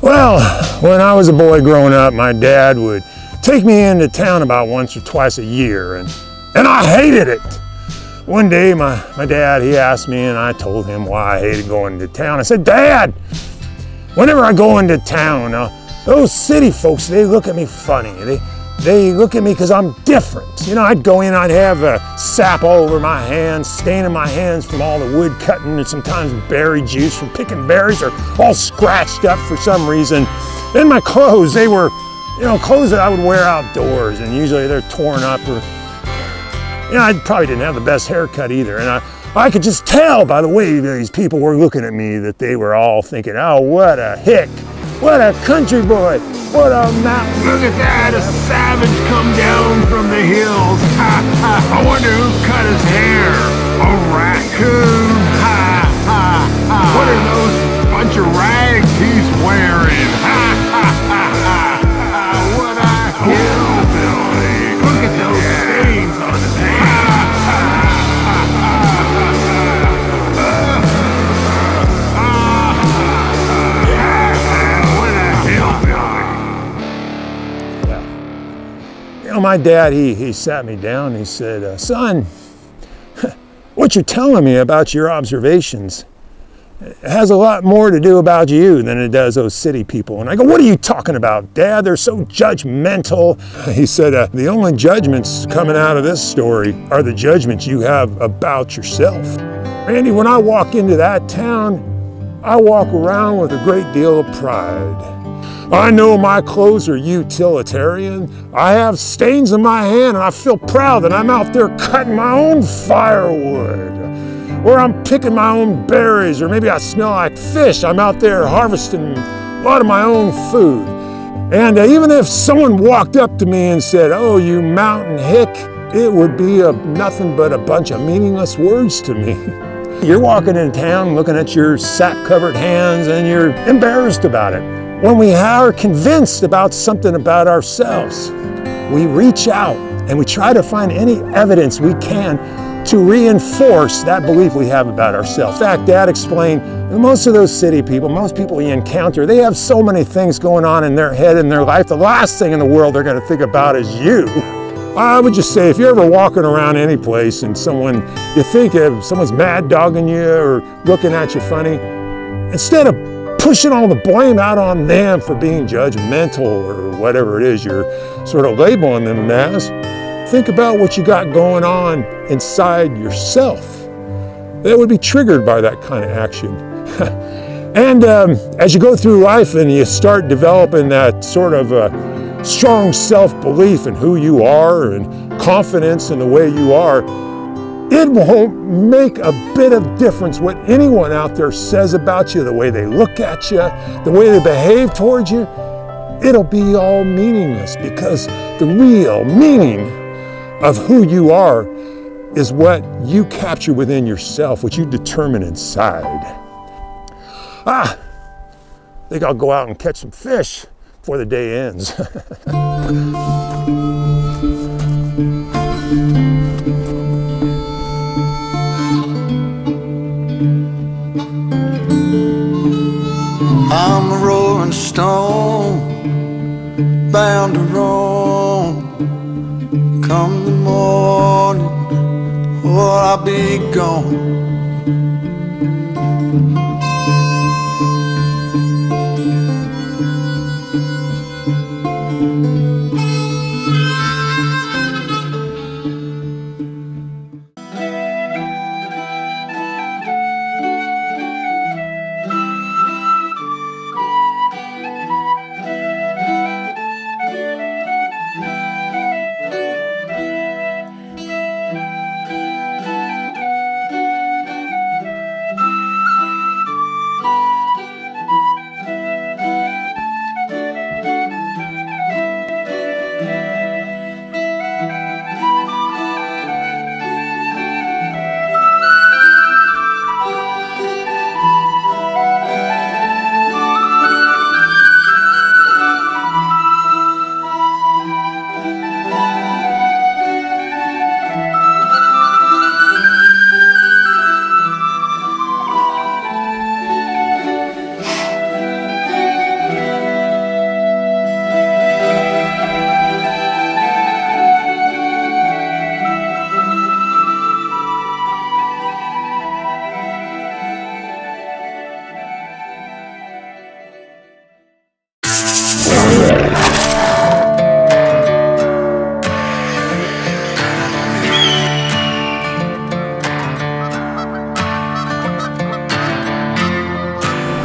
Well, when I was a boy growing up, my dad would take me into town about once or twice a year, and I hated it. One day, my dad, he asked me, and I told him why I hated going to town. I said, "Dad, whenever I go into town, those city folks, they look at me funny. They look at me because I'm different. You know, I'd go in, I'd have sap all over my hands, staining my hands from all the wood cutting, and sometimes berry juice from picking berries are all scratched up for some reason. And my clothes, they were, you know, clothes that I would wear outdoors, and usually they're torn up, or, you know, I probably didn't have the best haircut either. And I could just tell by the way these people were looking at me that they were all thinking, oh, what a hick. What a country boy! What a mountain! Look at that, a savage come down from the hills. Ha ha! I wonder who cut his hair. A raccoon. Ha ha ha! What are those bunch of rags he's wearing? Ha ha ha ha! What a hillbilly! Look at those stains on his hands. You know, my dad, he sat me down and he said, son, what you're telling me about your observations has a lot more to do about you than it does those city people. And I go, what are you talking about, Dad? They're so judgmental. He said, the only judgments coming out of this story are the judgments you have about yourself. Randy, when I walk into that town, I walk around with a great deal of pride. I know my clothes are utilitarian. I have stains in my hand, and I feel proud that I'm out there cutting my own firewood, or I'm picking my own berries, or maybe I smell like fish. I'm out there harvesting a lot of my own food. And even if someone walked up to me and said, oh, you mountain hick, it would be nothing but a bunch of meaningless words to me. You're walking in town looking at your sap-covered hands, and you're embarrassed about it. When we are convinced about something about ourselves, we reach out and we try to find any evidence we can to reinforce that belief we have about ourselves. In fact, Dad explained that most of those city people, most people you encounter, they have so many things going on in their head, in their life, the last thing in the world they're going to think about is you. I would just say, if you're ever walking around any place and you think someone's mad dogging you or looking at you funny, instead of pushing all the blame out on them for being judgmental or whatever it is you're sort of labeling them as, think about what you got going on inside yourself that would be triggered by that kind of action. And as you go through life and you start developing that sort of strong self-belief in who you are and confidence in the way you are, it won't make a bit of difference what anyone out there says about you, the way they look at you, the way they behave towards you. It'll be all meaningless, because the real meaning of who you are is what you capture within yourself, what you determine inside. I think I'll go out and catch some fish before the day ends. I'm a rolling stone, bound to roam. Come the morning, or I'll be gone.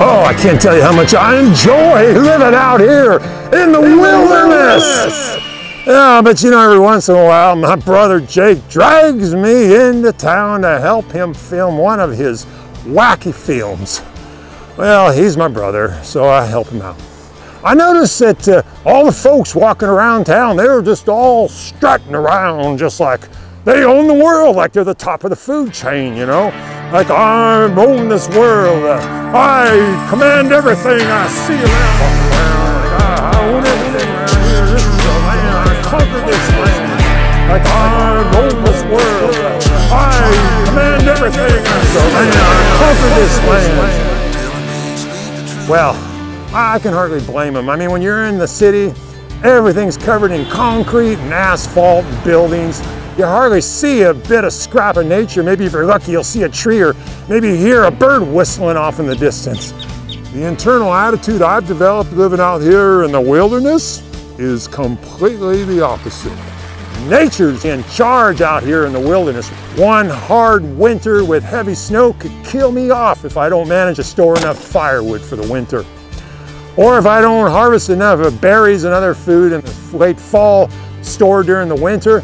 Oh, I can't tell you how much I enjoy living out here in the wilderness. Yeah, but you know, every once in a while, my brother Jake drags me into town to help him film one of his wacky films. Well, he's my brother, so I help him out. I noticed that all the folks walking around town, they were just all strutting around just like they own the world, like they're the top of the food chain, you know? Like, I own this world. I command everything I see around. Like, I own everything around here. This is the land. I conquer this land. Like, I own this world. I command everything I see around. I conquer this land. Well, I can hardly blame them. I mean, when you're in the city, everything's covered in concrete and asphalt and buildings. You hardly see a bit of scrap of nature. Maybe if you're lucky, you'll see a tree, or maybe hear a bird whistling off in the distance. The internal attitude I've developed living out here in the wilderness is completely the opposite. Nature's in charge out here in the wilderness. One hard winter with heavy snow could kill me off if I don't manage to store enough firewood for the winter. Or if I don't harvest enough of berries and other food in the late fall stored during the winter,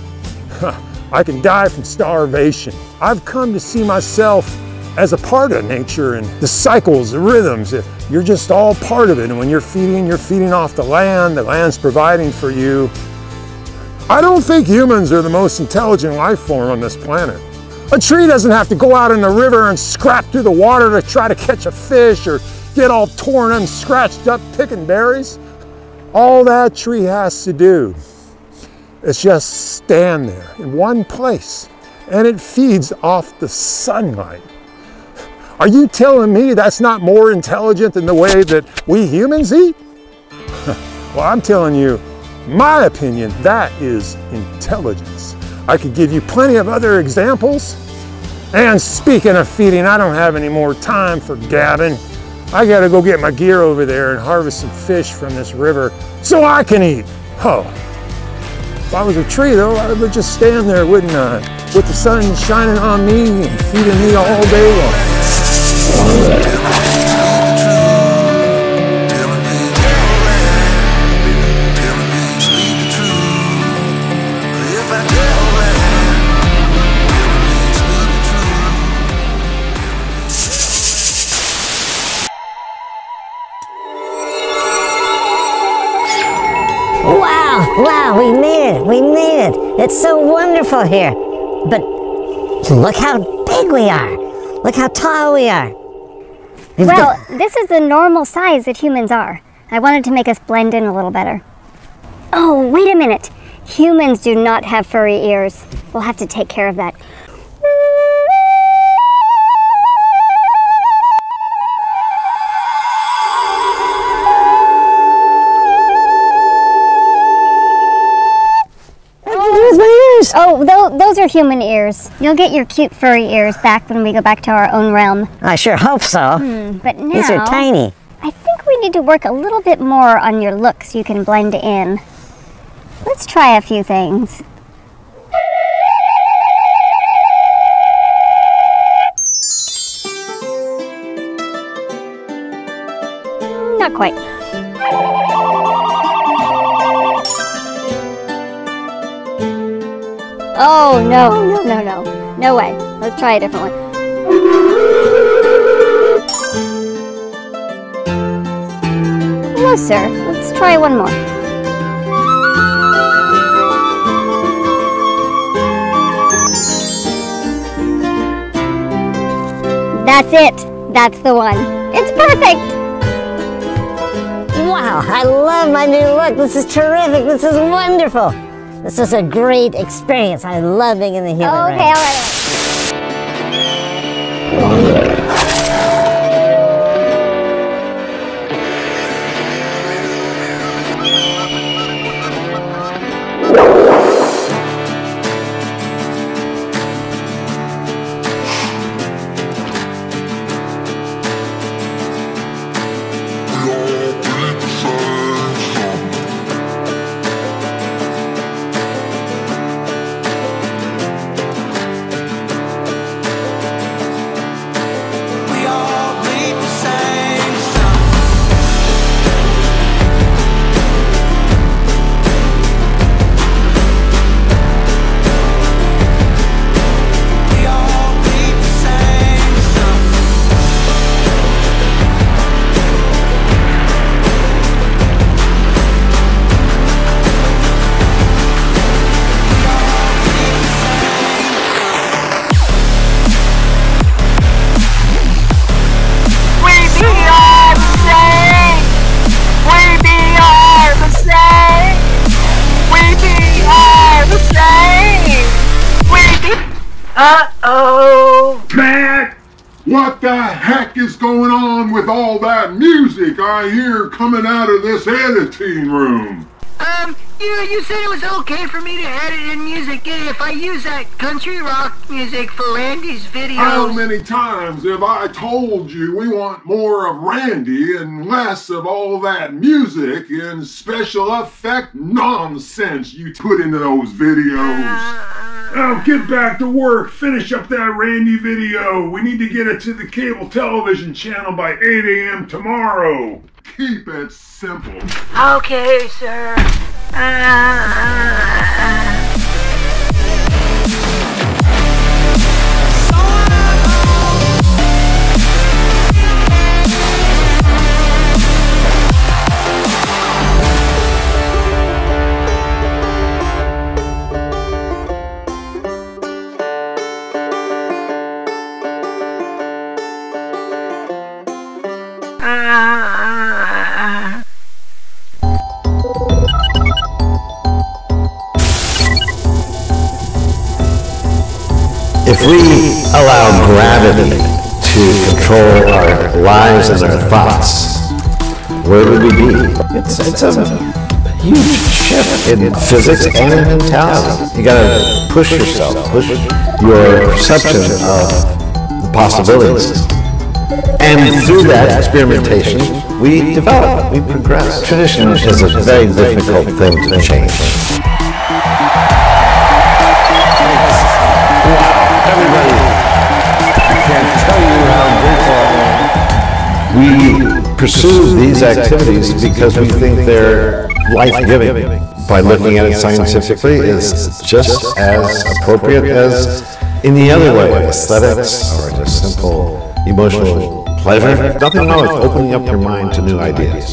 I can die from starvation. I've come to see myself as a part of nature and the cycles, the rhythms. You're just all part of it. And when you're feeding off the land's providing for you. I don't think humans are the most intelligent life form on this planet. A tree doesn't have to go out in the river and scrap through the water to try to catch a fish or get all torn and scratched up picking berries. All that tree has to do is just stand there in one place, and it feeds off the sunlight. Are you telling me that's not more intelligent than the way that we humans eat? Well, I'm telling you, my opinion, that is intelligence. I could give you plenty of other examples. And speaking of feeding, I don't have any more time for gabbing. I gotta go get my gear over there and harvest some fish from this river so I can eat. Oh. If I was a tree though, I would just stand there, wouldn't I? With the sun shining on me and feeding me all day long. Wow, we made it. It's so wonderful here. But look how big we are. Look how tall we are. Well, this is the normal size that humans are. I wanted to make us blend in a little better. Oh, wait a minute. Humans do not have furry ears. We'll have to take care of that. Oh, those are human ears. You'll get your cute furry ears back when we go back to our own realm. I sure hope so. But now, these are tiny. I think we need to work a little bit more on your look so you can blend in. Let's try a few things. Not quite. Oh, no way. Let's try a different one. Closer. Let's try one more. That's it. That's the one. It's perfect. Wow, I love my new look. This is terrific. This is wonderful. This is a great experience. I love being in the human race. Okay, all right. heck is going on with all that music I hear coming out of this editing room? You said it was okay for me to edit in music if I use that country rock music for Randy's videos. How many times have I told you we want more of Randy and less of all that music and special effect nonsense you put into those videos? Now get back to work. Finish up that Randy video. We need to get it to the cable television channel by 8 a.m. tomorrow. Keep it simple. Okay, sir. If we allow gravity to control our lives and our thoughts, where would we be? It's a huge shift in physics and in mentality. You gotta push yourself, push your perception of the possibilities. And through that experimentation, we develop, we progress. Tradition is a very difficult thing to change. We pursue these activities because we think they're life-giving. By looking at it scientifically is just as appropriate as any other way. Aesthetics or just simple emotional pleasure. Nothing wrong with opening up your mind to new ideas.